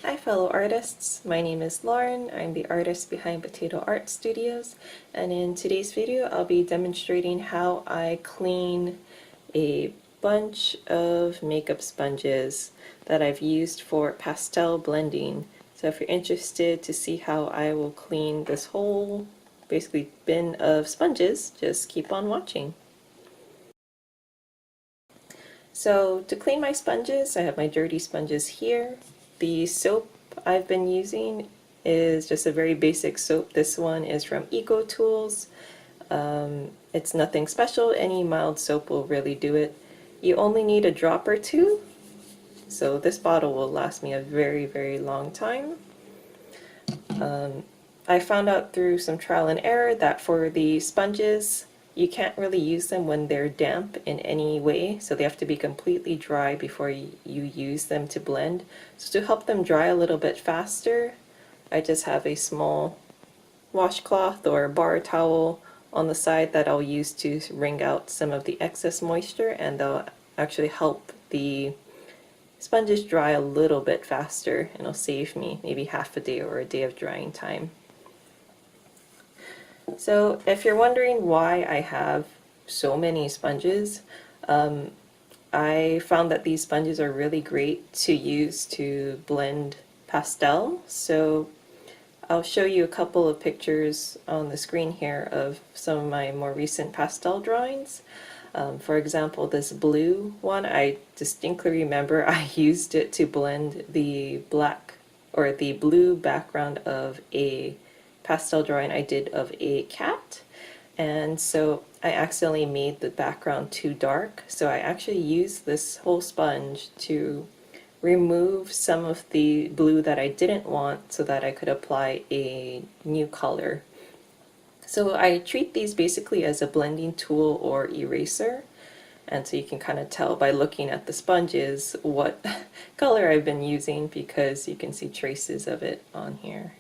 Hi fellow artists, my name is Lauren. I'm the artist behind Potato Art Studios, and in today's video I'll be demonstrating how I clean a bunch of makeup sponges that I've used for pastel blending. So if you're interested to see how I will clean this whole basically bin of sponges, just keep on watching. So to clean my sponges, I have my dirty sponges here. The soap I've been using is just a very basic soap. This one is from Eco Tools. It's nothing special. Any mild soap will really do it. You only need a drop or two, so this bottle will last me a very long time. I found out through some trial and error that for the sponges, you can't really use them when they're damp in any way, so they have to be completely dry before you use them to blend. So to help them dry a little bit faster, I just have a small washcloth or bar towel on the side that I'll use to wring out some of the excess moisture, and they'll actually help the sponges dry a little bit faster, and it'll save me maybe half a day or a day of drying time. So if you're wondering why I have so many sponges, I found that these sponges are really great to use to blend pastel. So I'll show you a couple of pictures on the screen here of some of my more recent pastel drawings. For example, this blue one, I distinctly remember I used it to blend the black or the blue background of a pastel drawing I did of a cat, and so I accidentally made the background too dark, so I actually used this whole sponge to remove some of the blue that I didn't want so that I could apply a new color. So I treat these basically as a blending tool or eraser, and so you can kind of tell by looking at the sponges what color I've been using because you can see traces of it on here.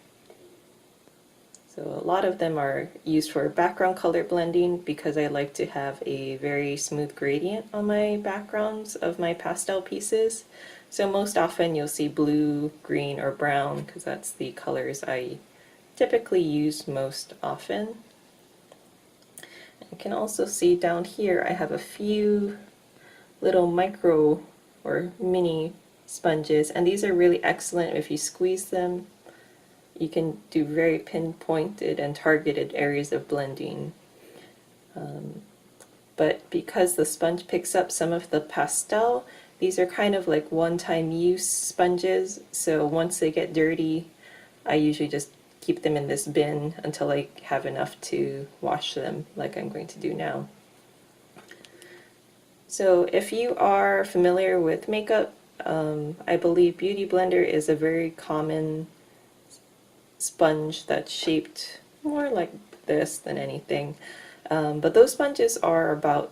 So a lot of them are used for background color blending because I like to have a very smooth gradient on my backgrounds of my pastel pieces. So most often you'll see blue, green, or brown because that's the colors I typically use most often. You can also see down here I have a few little micro or mini sponges, and these are really excellent if you squeeze them. You can do very pinpointed and targeted areas of blending. But because the sponge picks up some of the pastel, these are kind of like one-time use sponges, so once they get dirty, I usually just keep them in this bin until I have enough to wash them, like I'm going to do now. So if you are familiar with makeup, I believe Beauty Blender is a very common sponge that's shaped more like this than anything. But those sponges are about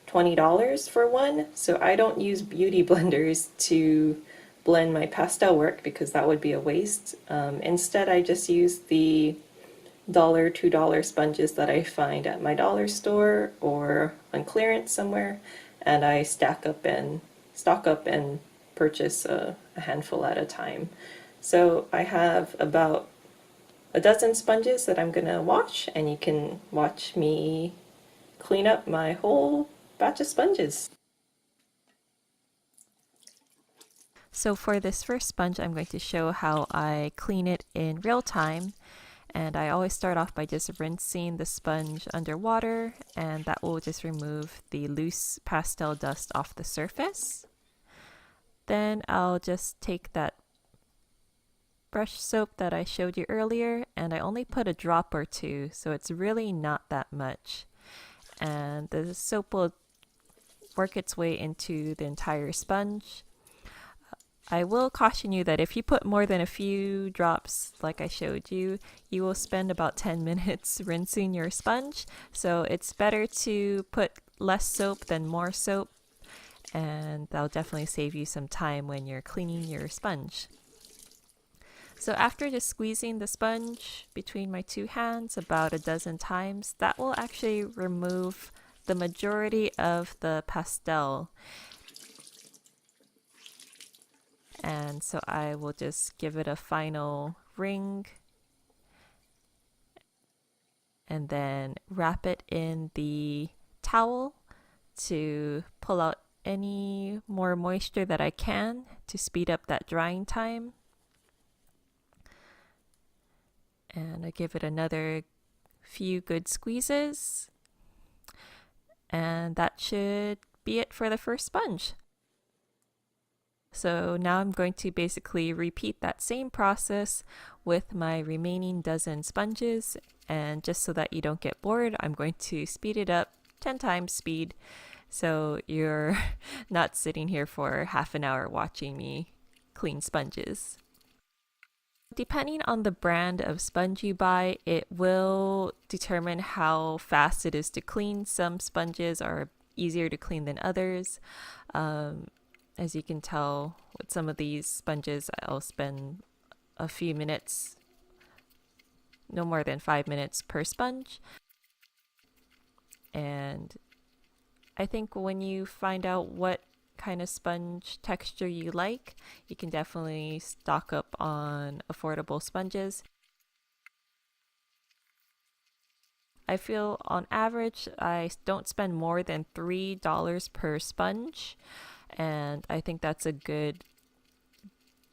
$20 for one, so I don't use beauty blenders to blend my pastel work because that would be a waste. Instead, I just use the $1, $2 sponges that I find at my dollar store or on clearance somewhere, and I stock up and purchase a handful at a time. So I have about a dozen sponges that I'm gonna wash, and you can watch me clean up my whole batch of sponges. So for this first sponge, I'm going to show how I clean it in real time. And I always start off by just rinsing the sponge underwater, and that will just remove the loose pastel dust off the surface. Then I'll just take that brush soap that I showed you earlier, and I only put a drop or two, so it's really not that much. And the soap will work its way into the entire sponge. I will caution you that if you put more than a few drops, like I showed you, you will spend about 10 minutes rinsing your sponge. So it's better to put less soap than more soap, and that'll definitely save you some time when you're cleaning your sponge. So after just squeezing the sponge between my two hands about a dozen times, that will actually remove the majority of the pastel. And so I will just give it a final wring and then wrap it in the towel to pull out any more moisture that I can to speed up that drying time. And I give it another few good squeezes. And that should be it for the first sponge. So now I'm going to basically repeat that same process with my remaining dozen sponges. And just so that you don't get bored, I'm going to speed it up 10 times speed. So you're not sitting here for half an hour watching me clean sponges. Depending on the brand of sponge you buy, it will determine how fast it is to clean. Some sponges are easier to clean than others. As you can tell, with some of these sponges, I'll spend a few minutes, no more than 5 minutes per sponge. And I think when you find out what kind of sponge texture you like, you can definitely stock up on affordable sponges. I feel on average I don't spend more than $3 per sponge, and I think that's a good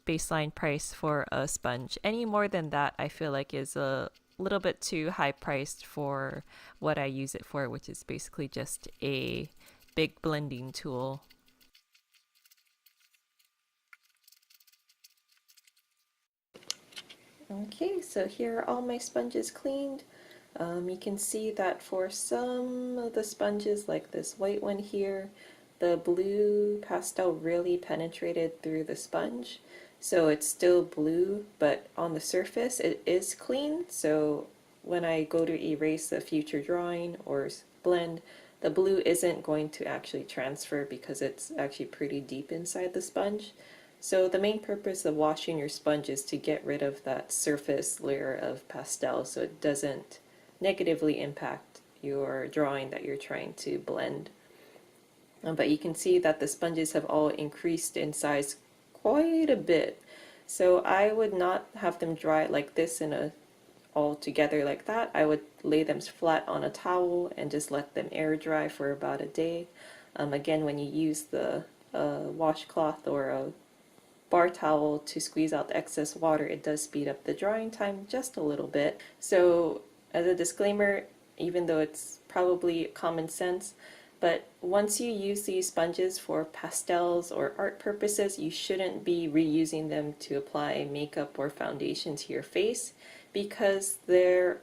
baseline price for a sponge. Any more than that I feel like is a little bit too high priced for what I use it for, which is basically just a big blending tool. Okay, so here are all my sponges cleaned. You can see that for some of the sponges, like this white one here, the blue pastel really penetrated through the sponge. So it's still blue, but on the surface it is clean. So when I go to erase a future drawing or blend, the blue isn't going to actually transfer because it's actually pretty deep inside the sponge. So the main purpose of washing your sponge is to get rid of that surface layer of pastel so it doesn't negatively impact your drawing that you're trying to blend. But you can see that the sponges have all increased in size quite a bit. So I would not have them dry like this in a all together like that. I would lay them flat on a towel and just let them air dry for about a day. Again, when you use the washcloth or a bar towel to squeeze out the excess water, it does speed up the drying time just a little bit. So as a disclaimer, even though it's probably common sense, but once you use these sponges for pastels or art purposes, you shouldn't be reusing them to apply makeup or foundation to your face, because there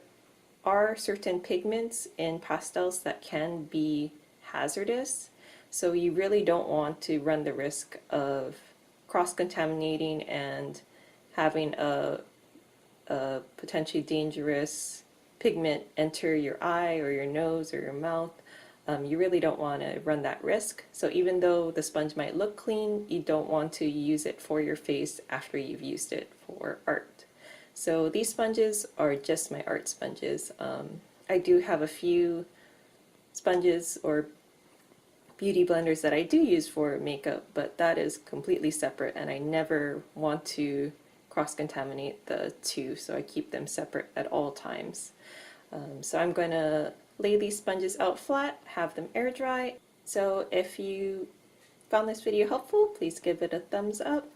are certain pigments in pastels that can be hazardous. So you really don't want to run the risk of cross-contaminating and having a potentially dangerous pigment enter your eye or your nose or your mouth. You really don't want to run that risk. So even though the sponge might look clean, you don't want to use it for your face after you've used it for art. So these sponges are just my art sponges. I do have a few sponges or beauty blenders that I do use for makeup, but that is completely separate, and I never want to cross-contaminate the two, so I keep them separate at all times. So I'm going to lay these sponges out flat, have them air dry. So if you found this video helpful, please give it a thumbs up.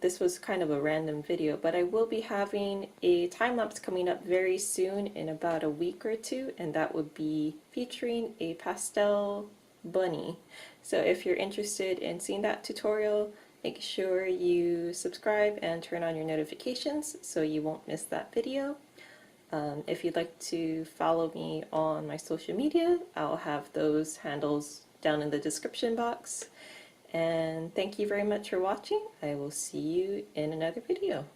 This was kind of a random video, but I will be having a time-lapse coming up very soon in about a week or two, and that would be featuring a pastel bunny. So if you're interested in seeing that tutorial, make sure you subscribe and turn on your notifications so you won't miss that video. If you'd like to follow me on my social media, I'll have those handles down in the description box. And thank you very much for watching. I will see you in another video.